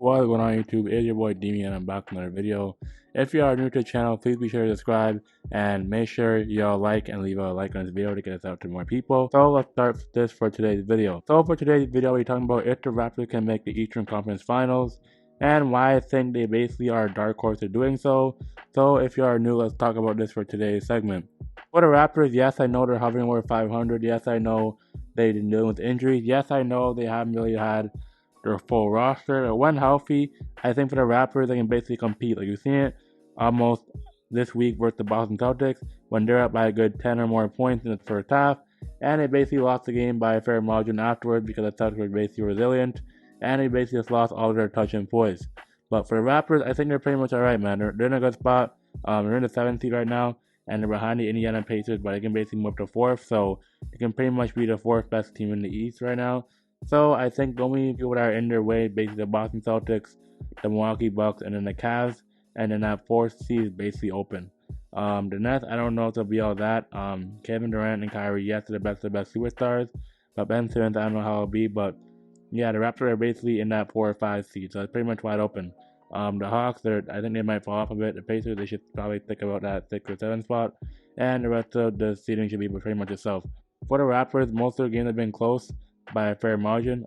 What's going on YouTube? It's your boy Demi and I'm back with another video. If you are new to the channel, please be sure to subscribe and make sure y'all like and leave a like on this video to get us out to more people. So let's start this for today's video. So for today's video, we're talking about if the Raptors can make the Eastern Conference Finals and why I think they basically are a dark horse to doing so. So if you are new, let's talk about this for today's segment. For the Raptors, yes, I know they're hovering over 500. Yes, I know they've been dealing with injuries. Yes, I know they haven't really had their full roster. When healthy, I think for the Raptors, they can basically compete. Like you've seen it almost this week versus the Boston Celtics when they're up by a good 10 or more points in the first half, and they basically lost the game by a fair margin afterwards because the Celtics were basically resilient, and they basically just lost all of their touch and poise. But for the Raptors, I think they're pretty much alright, man. They're in a good spot. They're in the 7th seed right now, and they're behind the Indiana Pacers, but they can basically move up to 4th, so they can pretty much be the 4th best team in the East right now. So I think the only people that are in their way, basically the Boston Celtics, the Milwaukee Bucks, and then the Cavs, and then that 4th seed is basically open. The Nets, I don't know if they'll be all that. Kevin Durant and Kyrie, yes, they're the best superstars, but Ben Simmons, I don't know how it'll be, but yeah, the Raptors are basically in that 4 or 5 seed, so it's pretty much wide open. The Hawks, I think they might fall off a bit. The Pacers, they should probably think about that 6 or 7 spot, and the rest of the seeding should be pretty much itself. For the Raptors, most of their games have been close by a fair margin.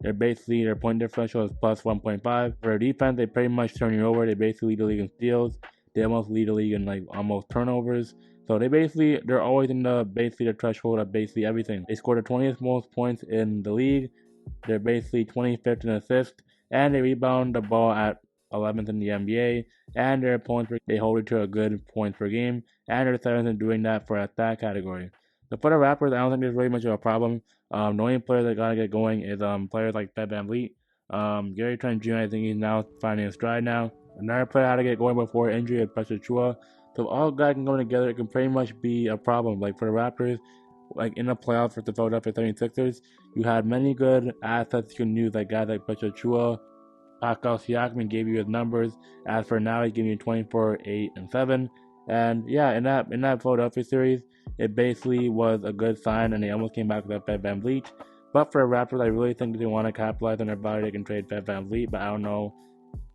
Their point differential is plus 1.5. For their defense, they pretty much turn you over. They basically lead the league in steals. They almost lead the league in almost turnovers. So they're always in the threshold of basically everything. They scored the 20th most points in the league. They're basically 25th in assists, and they rebound the ball at 11th in the NBA. And their points they hold it to a good points per game, and they're 7th in doing that for that category. So for the Raptors, I don't think there's really much of a problem. The only players that gotta get going is players like Fred VanVleet. Gary Trent Jr., I think he's now finding his stride now. Another player had to get going before injury is Precious Chua. So if all guys can go together, it can pretty much be a problem. Like for the Raptors, like in the playoffs for the Philadelphia 76ers, you had many good assets you can use, like guys like Precious Chua. Pascal Siakam gave you his numbers. As for now, he's giving you 24, 8, and 7. And yeah, in that Philadelphia series, it basically was a good sign, and they almost came back with that Fred VanVleet. But for the Raptors, I really think they want to capitalize on their value. They can trade Fred VanVleet, but I don't know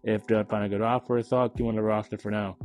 if they'll find a good offer. So I'll keep on the roster for now.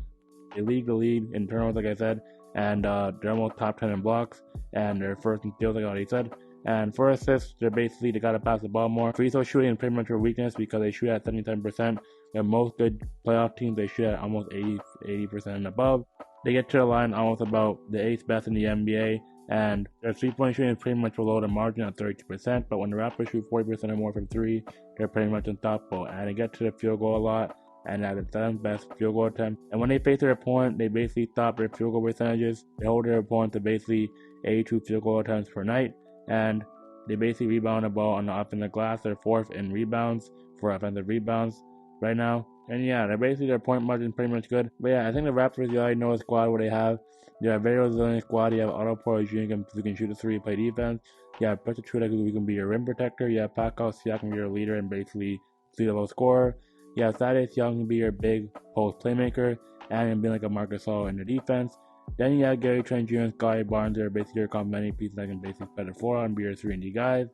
They lead the lead in turnovers, like I said, and they're almost top 10 in blocks, and they're first in steals, like I already said. And for assists, they gotta pass the ball more. Free throw shooting is pretty much a weakness because they shoot at 77%. And most good playoff teams, they shoot at almost 80% and above. They get to the line almost about the 8th best in the NBA, and their 3-point shooting is pretty much below the margin at 32%. But when the Raptors shoot 40% or more from 3, they're pretty much unstoppable. And they get to the field goal a lot, and at the 7th best field goal attempt. And when they face their opponent, they basically stop their field goal percentages. They hold their opponent to basically 82 field goal attempts per night, and they basically rebound the ball on the offensive glass. They're 4th in rebounds for offensive rebounds right now. And yeah, their point margin is pretty much good. But yeah, I think the Raptors, you already know the squad what they have. They have a very resilient squad. You have Otto Porter Jr. who can shoot the 3, play defense. You have Precious Chua who can be your rim protector. You have Pascal Siakam, your leader and basically lead the low scorer. You have Thaddeus Young can be your big post playmaker and be like a Marc Gasol in the defense. Then you have Gary Trent Jr. and Scottie Barnes. They're basically your complementary pieces that can basically spread the floor and be your 3-and-D guys.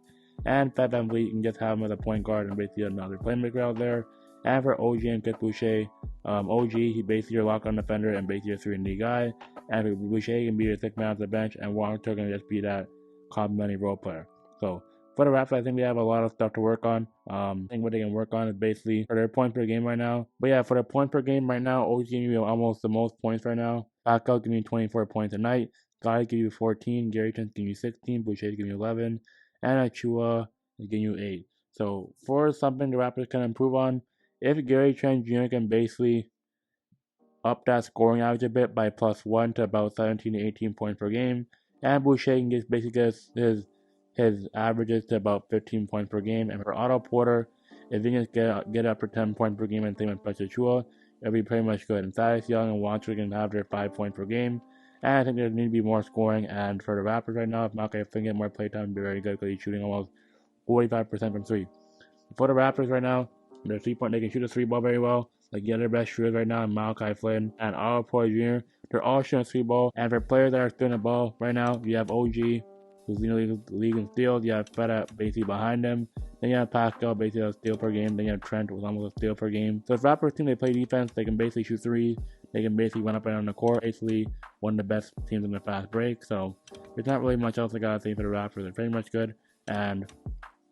And Fred VanVleet, you can just have him as a point guard and basically another playmaker out there. And for OG and Chris Boucher, OG, he basically your lock-on defender and basically your 3-and-D guy. And for Boucher, he can be your 6th man off the bench, and Walker can just be that complementary role player. So for the Raptors, I think they have a lot of stuff to work on. I think what they can work on is basically for their points per game right now. But yeah, for their points per game right now, OG giving you almost the most points right now. Pascal giving you 24 points a night. Scottie giving you 14. Gary Trent giving you 16. Boucher giving you 11. And Achua is giving you 8. So for something the Raptors can improve on, if Gary Trent Jr. can basically up that scoring average a bit by +1 to about 17 to 18 points per game, and Boucher can just basically get his averages to about 15 points per game. And for Otto Porter, if he can get up for 10 points per game and same with Precious Chua, it'll be pretty much good. And Thaddeus Young and Walker can have their 5 points per game. And I think there needs to be more scoring. And for the Raptors right now, if Malcolm can get more playtime, it'd be very good because he's shooting almost 45% from 3. For the Raptors right now, their 3-point, they can shoot a 3 ball very well. Like the other best shooters right now, Malachi Flynn and Otto Porter Jr. They're all shooting a 3 ball. And for players that are shooting the ball right now, you have OG, who's leading the league in steals. You have Fred basically behind him. Then you have Pascal, basically a steal per game. Then you have Trent with almost a steal per game. So if Raptors team, they play defense, they can basically shoot threes. They can basically run up and down the court. Basically, one of the best teams in the fast break. So there's not really much else I gotta say for the Raptors. They're pretty much good, and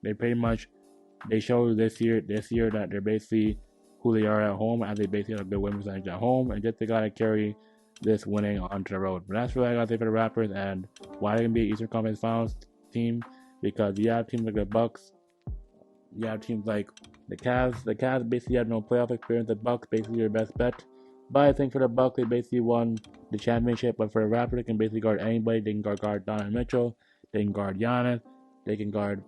they show this year that they're basically who they are at home, as they basically have a good win percentage at home, and just they gotta carry this winning onto the road. But that's really I gotta say for the Raptors, and why they can be an Eastern Confernce Finals team, because you have teams like the Bucks, you have teams like the Cavs. The Cavs basically have no playoff experience. The Bucks basically their best bet. But I think for the Bucks, they basically won the championship. But for the Raptors, they can basically guard anybody. They can guard Donovan Mitchell. They can guard Giannis. They can guard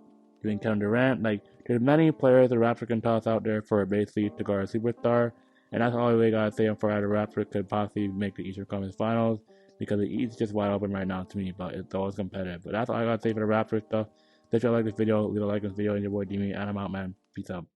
even Kevin Durant. Like, there's many players the Raptors can toss out there for basically to guard a superstar. And that's all I gotta say for how the Raptors could possibly make the Eastern Conference Finals, because the East is just wide open right now to me, but it's always competitive. But that's all I gotta say for the Raptors stuff. If you like this video, leave a like on this video, and your boy Demi, and I'm out, man. Peace out.